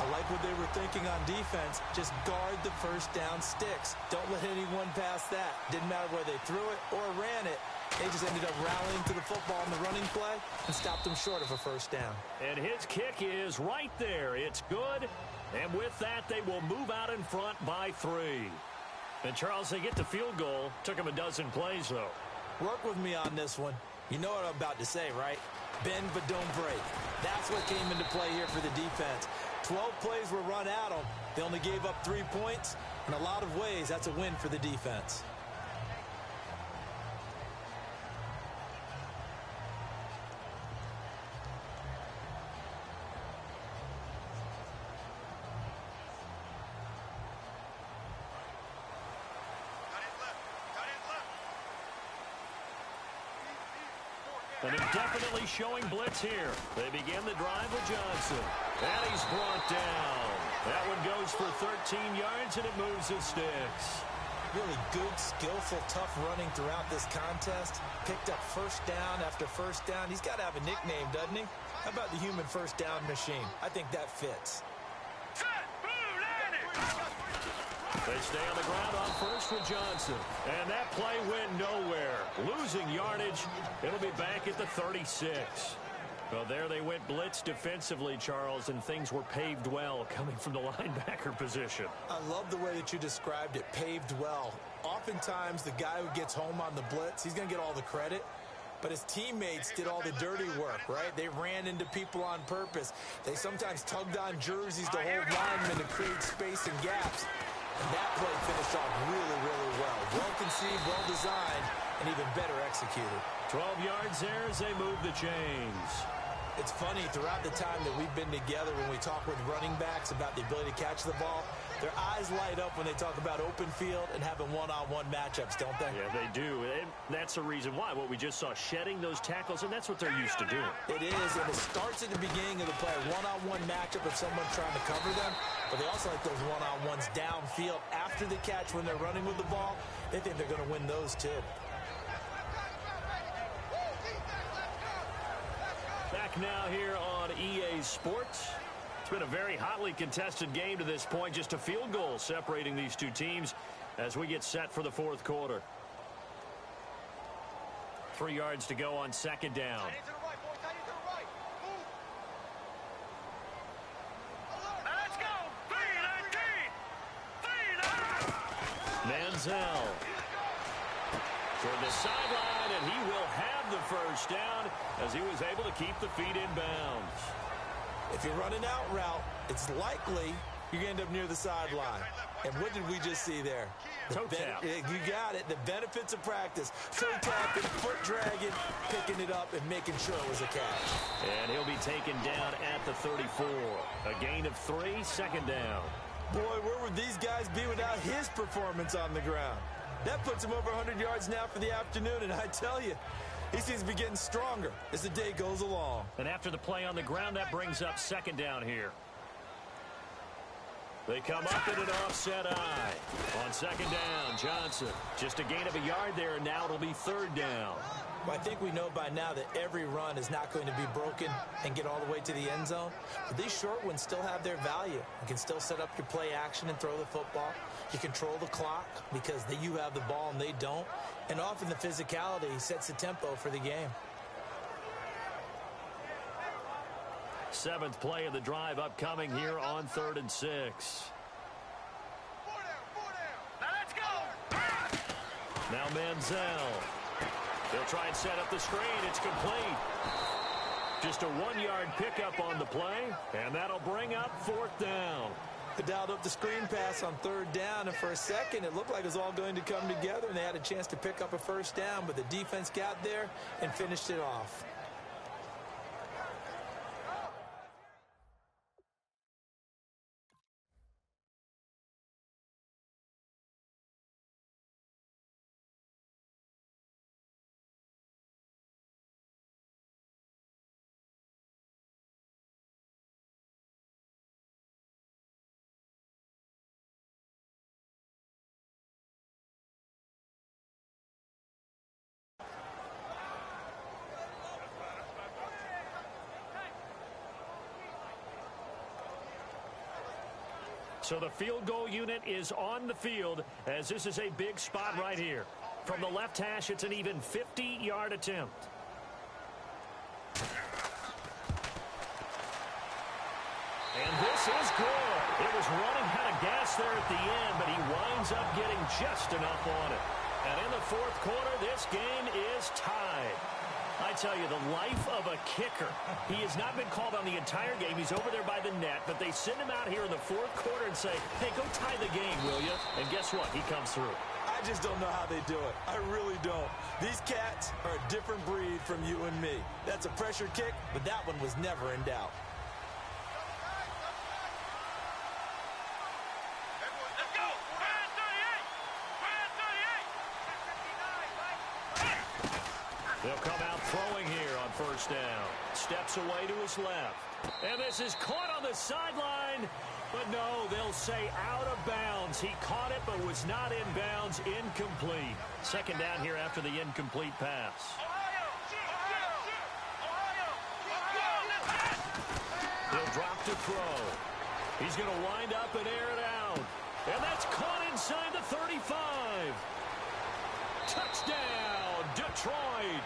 I like what they were thinking on defense. Just guard the first down sticks. Don't let anyone pass that. Didn't matter whether they threw it or ran it. They just ended up rallying to the football in the running play and stopped them short of a first down. And his kick is right there. It's good. And with that, they will move out in front by 3. And, Charles, they get the field goal. Took them a dozen plays, though. Work with me on this one. You know what I'm about to say, right? Bend but don't break. That's what came into play here for the defense. 12 plays were run at them. They only gave up 3 points. In a lot of ways, that's a win for the defense. And they're definitely showing blitz here. They begin the drive with Johnson. And he's brought down. That one goes for 13 yards, and it moves his sticks. Really good, skillful, tough running throughout this contest. Picked up first down after first down. He's got to have a nickname, doesn't he? How about the human first down machine? I think that fits. They stay on the ground on first with Johnson. And that play went nowhere. Losing yardage. It'll be back at the 36. Well, there they went blitz defensively, Charles, and things were paved well coming from the linebacker position. I love the way that you described it, paved well. Oftentimes, the guy who gets home on the blitz, he's going to get all the credit. But his teammates did all the dirty work, right? They ran into people on purpose. They sometimes tugged on jerseys to hold linemen to create space and gaps. And that play finished off really, really well. Well conceived, well designed, and even better executed. 12 yards there as they move the chains. It's funny, throughout the time that we've been together, when we talk with running backs about the ability to catch the ball, their eyes light up when they talk about open field and having one-on-one matchups, don't they? Yeah, they do. And that's the reason why. What we just saw, shedding those tackles, and that's what they're used to doing. It is, and it starts at the beginning of the play. One-on-one matchup of someone trying to cover them, but they also like those one-on-ones downfield after the catch when they're running with the ball. They think they're going to win those, too. Back now here on EA Sports. It's been a very hotly contested game to this point. Just a field goal separating these two teams as we get set for the fourth quarter. 3 yards to go on second down. Let's go. 3-19. Manziel toward the sideline, and he will have the first down as he was able to keep the feet in bounds. If you're running out route, it's likely you're going to end up near the sideline. And what did we just see there? Toe tap. You got it. The benefits of practice. Toe tapping, foot dragging, picking it up, and making sure it was a catch. And he'll be taken down at the 34. A gain of 3, second down. Boy, where would these guys be without his performance on the ground? That puts him over 100 yards now for the afternoon, and I tell you, he seems to be getting stronger as the day goes along. And after the play on the ground, that brings up second down here. They come up in an offset eye. On second down, Johnson. Just a gain of a yard there, and now it'll be third down. Well, I think we know by now that every run is not going to be broken and get all the way to the end zone. But these short ones still have their value. You can still set up your play action and throw the football. You control the clock because you have the ball and they don't. And often the physicality sets the tempo for the game. 7th play of the drive upcoming here on 3rd and 6. Now let's go. Now Manziel. They'll try and set up the screen. It's complete. Just a 1-yard pickup on the play, and that'll bring up 4th down. They dialed up the screen pass on 3rd down, and for a second it looked like it was all going to come together, and they had a chance to pick up a first down, but the defense got there and finished it off. So the field goal unit is on the field as this is a big spot right here. From the left hash, it's an even 50-yard attempt. And this is good. It was running out of gas there at the end, but he winds up getting just enough on it. And in the fourth quarter, this game is tied. I tell you, the life of a kicker. He has not been called on the entire game. He's over there by the net, but they send him out here in the fourth quarter and say, hey, go tie the game, will you? And guess what? He comes through. I just don't know how they do it. I really don't. These cats are a different breed from you and me. That's a pressure kick, but that one was never in doubt. Let's go. 38. They'll come out throwing here first down. Steps away to his left. And this is caught on the sideline. But no, they'll say out of bounds. He caught it but was not in bounds. Incomplete. Second down here after the incomplete pass. He'll drop to throw. He's going to wind up and air it out. And that's caught inside the 35. Touchdown, Detroit.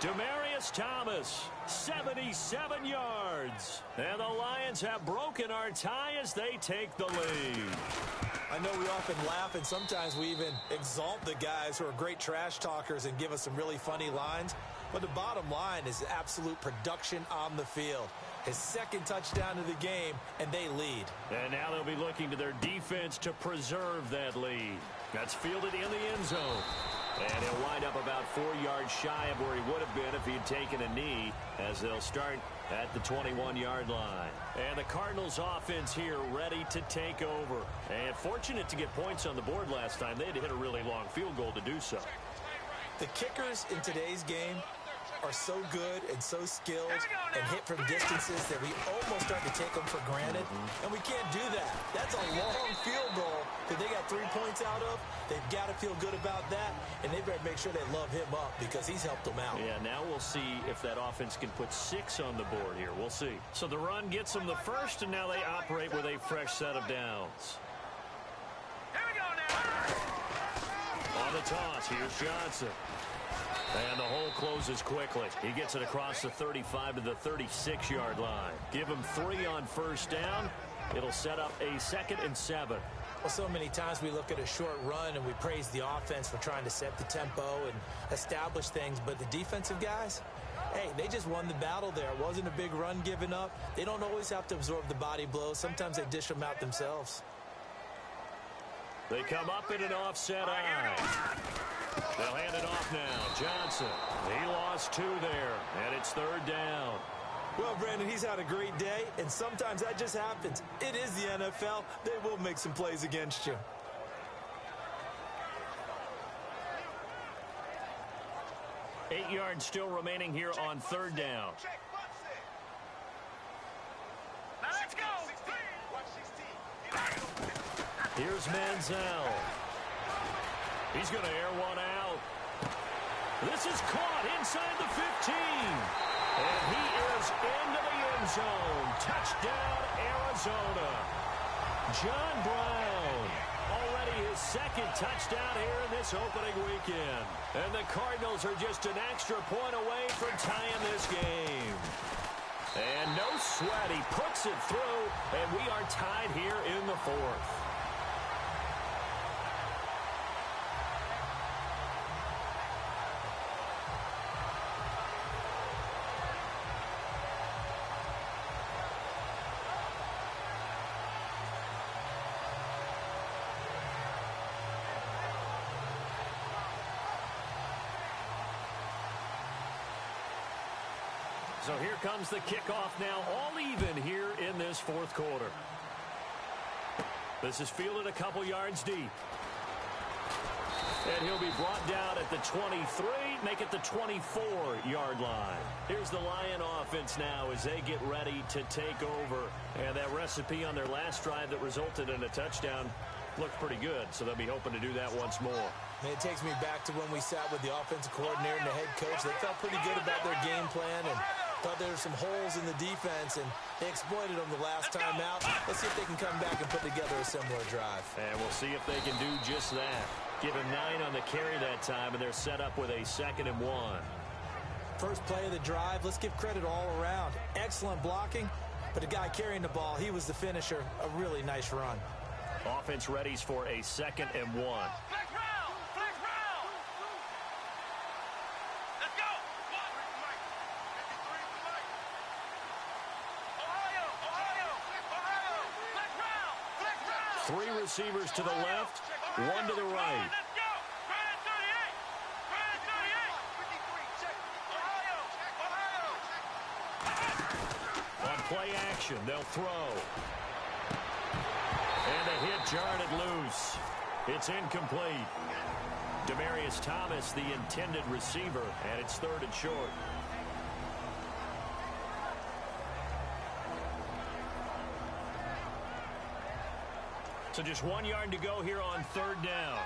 Demaryius Thomas, 77 yards. And the Lions have broken our tie as they take the lead. I know we often laugh, and sometimes we even exalt the guys who are great trash talkers and give us some really funny lines. But the bottom line is absolute production on the field. His second touchdown of the game, and they lead. And now they'll be looking to their defense to preserve that lead. That's fielded in the end zone. And he'll wind up about 4 yards shy of where he would have been if he had taken a knee, as they'll start at the 21-yard line. And the Cardinals offense here ready to take over. And fortunate to get points on the board last time. They had to hit a really long field goal to do so. The kickers in today's game are so good and so skilled and hit from distances that we almost start to take them for granted. And we can't do that. That's a long field goal that they got 3 points out of. They've got to feel good about that, and they better make sure they love him up because he's helped them out. Yeah, now we'll see if that offense can put 6 on the board here. We'll see. So the run gets them the first, and now they operate with a fresh set of downs. Here we go now. On the toss, here's Johnson. And the hole closes quickly. He gets it across the 35 to the 36-yard line. Give him 3 on first down. It'll set up a 2nd and 7. Well, so many times we look at a short run and we praise the offense for trying to set the tempo and establish things. But the defensive guys, hey, they just won the battle there. It wasn't a big run given up. They don't always have to absorb the body blows. Sometimes they dish them out themselves. They come up in an offset eye. They'll hand it off now. Johnson, he lost 2 there, and it's 3rd down. Well, Brandon, he's had a great day, and sometimes that just happens. It is the NFL. They will make some plays against you. Eight yards still remaining here on 3rd down. Now let's go. Here's Manziel. He's going to air one out. This is caught inside the 15. And he is into the end zone. Touchdown, Arizona. John Brown. Already his 2nd touchdown here in this opening weekend. And the Cardinals are just an extra point away from tying this game. And no sweat. He puts it through, and we are tied here in the 4th. So here comes the kickoff now, all even here in this 4th quarter. This is fielded a couple yards deep. And he'll be brought down at the 23, make it the 24-yard line. Here's the Lion offense now as they get ready to take over. And that recipe on their last drive that resulted in a touchdown looked pretty good, so they'll be hoping to do that once more. And it takes me back to when we sat with the offensive coordinator and the head coach. They felt pretty good about their game plan and thought there were some holes in the defense, and they exploited them the last time out. Let's see if they can come back and put together a similar drive. And we'll see if they can do just that. Give him 9 on the carry that time, and they're set up with a 2nd and 1. First play of the drive, let's give credit all around. Excellent blocking, but the guy carrying the ball, he was the finisher. A really nice run. Offense readies for a 2nd and 1. Flex round. Flex round. Let's go. Ohio. Flex round. Flex round. 3 receivers to the left, 1 to the right. Let's go. Right at 38. Right at 38. 53. Check. Ohio. On play action, they'll throw. And a hit jarred it loose. It's incomplete. Demaryius Thomas, the intended receiver, and it's 3rd and short. So just 1 yard to go here on third down.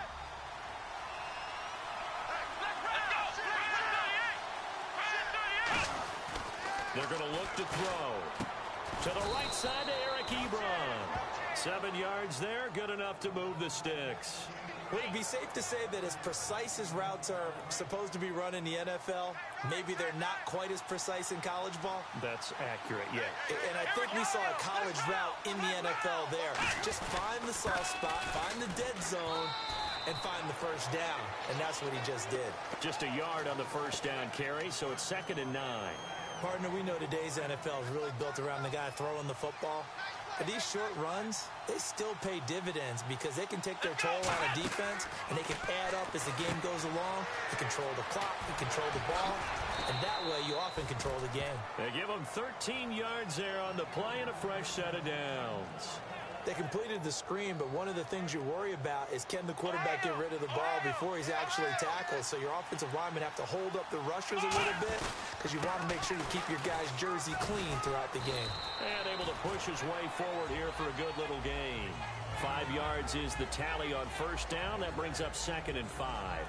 They're going to look to throw. To the right side to Eric Ebron. 7 yards there, good enough to move the sticks. Would it be safe to say that as precise as routes are supposed to be run in the NFL, maybe they're not quite as precise in college ball? That's accurate, yeah. And I think we saw a college route in the NFL there. Just find the soft spot, find the dead zone, and find the first down. And that's what he just did. Just a yard on the first down carry, so it's 2nd and 9. Partner, we know today's NFL is really built around the guy throwing the football. But these short runs, they still pay dividends because they can take their toll on a defense and they can add up as the game goes along. You control the clock, you control the ball, and that way you often control the game. They give them 13 yards there on the play and a fresh set of downs. They completed the screen, but one of the things you worry about is can the quarterback get rid of the ball before he's actually tackled? So your offensive linemen have to hold up the rushers a little bit because you want to make sure you keep your guy's jersey clean throughout the game. And able to push his way forward here for a good little gain. 5 yards is the tally on first down. That brings up 2nd and 5.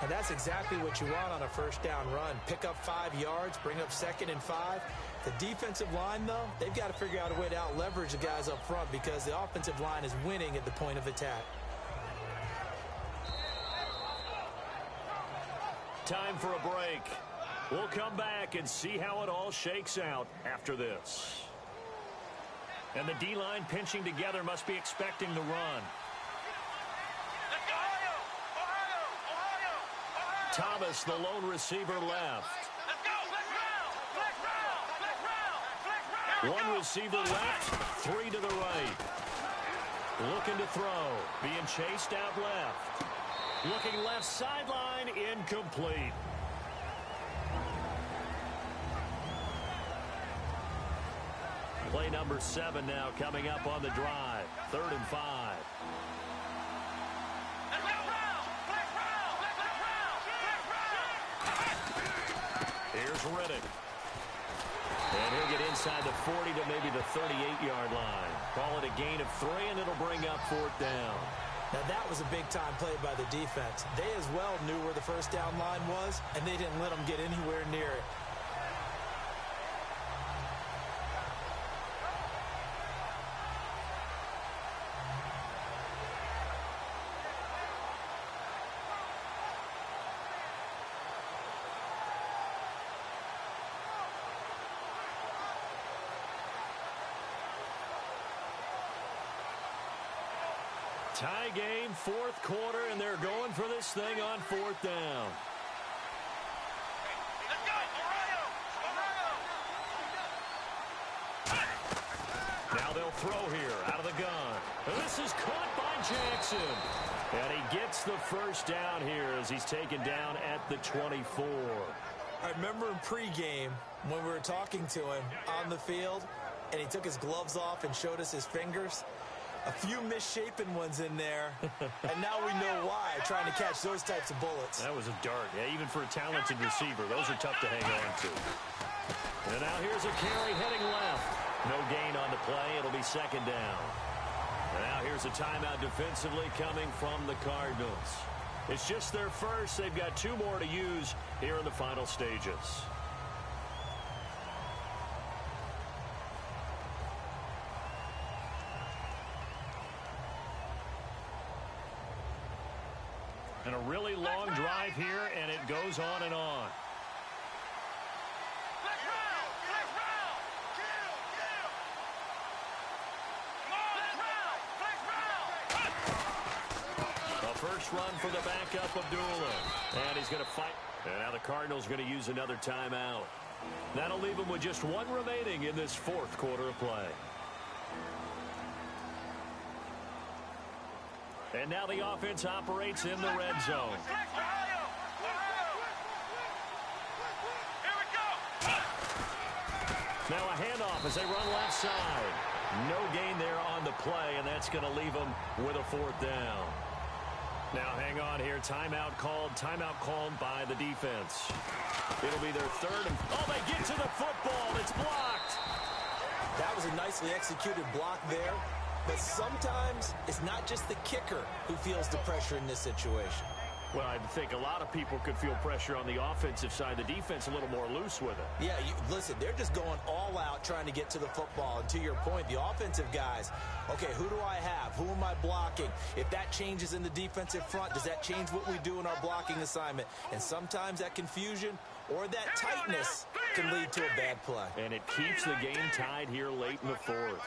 And that's exactly what you want on a first down run. Pick up 5 yards, bring up 2nd and 5. The defensive line, though, they've got to figure out a way to out-leverage the guys up front because the offensive line is winning at the point of attack. Time for a break. We'll come back and see how it all shakes out after this. And the D-line pinching together must be expecting the run. Thomas, the lone receiver, left. One receiver left, 3 to the right. Looking to throw, being chased out left. Looking left sideline, incomplete. Play number 7 now coming up on the drive. 3rd and 5. Here's Riddick. And he'll get inside the 40 to maybe the 38-yard line. Call it a gain of 3, and it'll bring up 4th down. Now, that was a big-time play by the defense. They as well knew where the first down line was, and they didn't let them get anywhere near it. Tie game, 4th quarter, and they're going for this thing on 4th down. Now they'll throw here out of the gun. This is caught by Jackson. And he gets the first down here as he's taken down at the 24. I remember in pregame when we were talking to him on the field, and he took his gloves off and showed us his fingers. A few misshapen ones in there, and now we know why, trying to catch those types of bullets. That was a dart. Yeah, even for a talented receiver, those are tough to hang on to. And now here's a carry heading left. No gain on the play. It'll be 2nd down. And now here's a timeout defensively coming from the Cardinals. It's just their first. They've got 2 more to use here in the final stages. And a really long drive here, and it goes on and on. A first run for the backup, Abdullah. And he's going to fight. And now the Cardinals are going to use another timeout. That'll leave them with just 1 remaining in this 4th quarter of play. And now the offense operates in the red zone. Now a handoff as they run left side. No gain there on the play, and that's going to leave them with a 4th down. Now hang on here. Timeout called by the defense. It'll be their 3rd. And oh, they get to the football. It's blocked. That was a nicely executed block there. But sometimes it's not just the kicker who feels the pressure in this situation. Well, I think a lot of people could feel pressure on the offensive side. The defense a little more loose with it. Yeah, listen, they're just going all out trying to get to the football. And to your point, the offensive guys, okay, who do I have? Who am I blocking? If that changes in the defensive front, does that change what we do in our blocking assignment? And sometimes that confusion or that tightness can lead to a bad play. And it keeps the game tied here late in the fourth.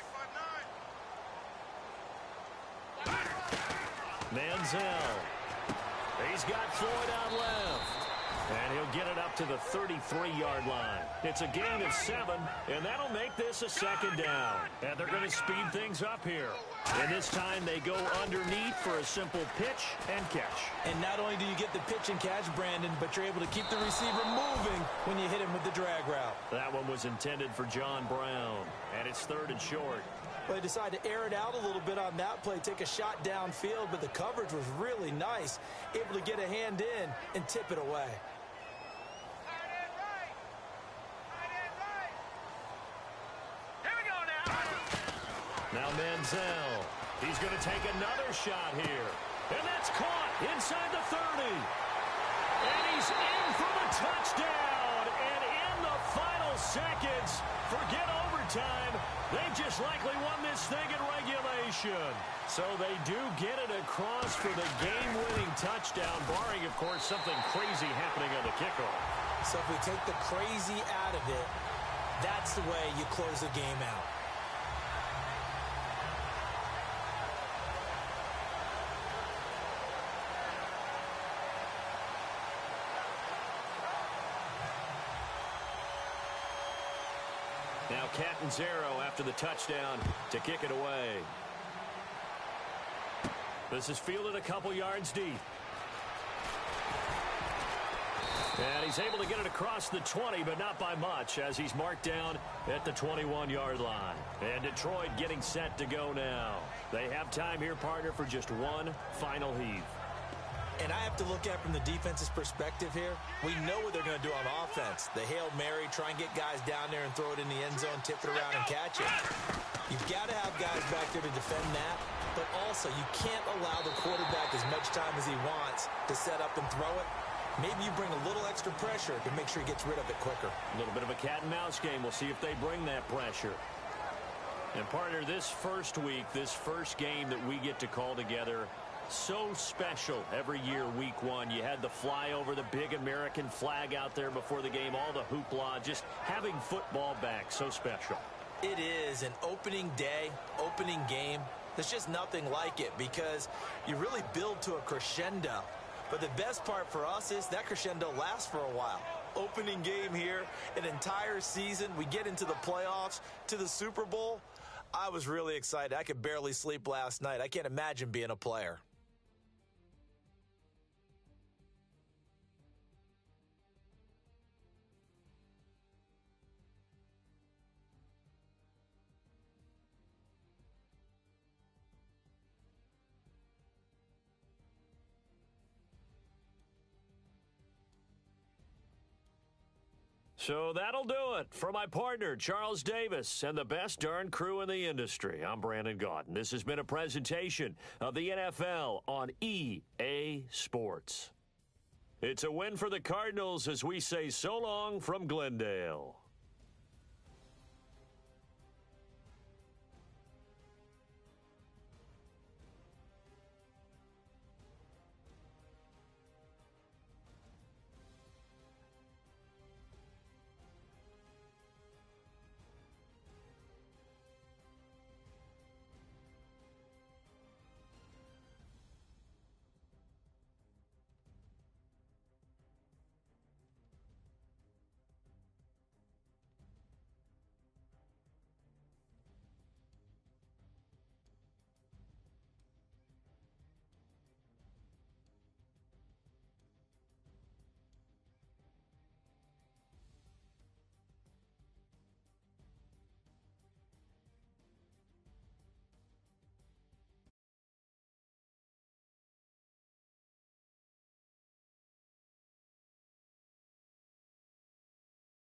Manziel. He's got Floyd out left. And he'll get it up to the 33-yard line. It's a gain of 7, and that'll make this a second down. And they're going to speed things up here. And this time they go underneath for a simple pitch and catch. And not only do you get the pitch and catch, Brandon, but you're able to keep the receiver moving when you hit him with the drag route. That one was intended for John Brown. And it's 3rd and short. Well, they decided to air it out a little bit on that play, take a shot downfield, but the coverage was really nice. Able to get a hand in and tip it away. Here we go now. Now Manziel. He's going to take another shot here. And that's caught inside the 30. And he's in for the touchdown. And in the final seconds, forget overtime. They just likely won this thing in regulation. So they do get it across for the game-winning touchdown, barring, of course, something crazy happening on the kickoff. So if we take the crazy out of it, that's the way you close the game out. Now Catanzaro after the touchdown to kick it away. This is fielded a couple yards deep. And he's able to get it across the 20, but not by much, as he's marked down at the 21-yard line. And Detroit getting set to go now. They have time here, partner, for just one final heave. And I have to look at it from the defense's perspective here. We know what they're going to do on offense. The Hail Mary, try and get guys down there and throw it in the end zone, tip it around and catch it. You've got to have guys back there to defend that, but also you can't allow the quarterback as much time as he wants to set up and throw it. Maybe you bring a little extra pressure to make sure he gets rid of it quicker. A little bit of a cat and mouse game. We'll see if they bring that pressure. And partner, this first week, this first game that we get to call together, so special every year, week 1. You had the flyover, the big American flag out there before the game, all the hoopla, just having football back, so special. It is an opening day, opening game. There's just nothing like it because you really build to a crescendo. But the best part for us is that crescendo lasts for a while. Opening game here, an entire season. We get into the playoffs, to the Super Bowl. I was really excited. I could barely sleep last night. I can't imagine being a player. So that'll do it for my partner, Charles Davis, and the best darn crew in the industry. I'm Brandon Gaudin. This has been a presentation of the NFL on EA Sports. It's a win for the Cardinals as we say so long from Glendale.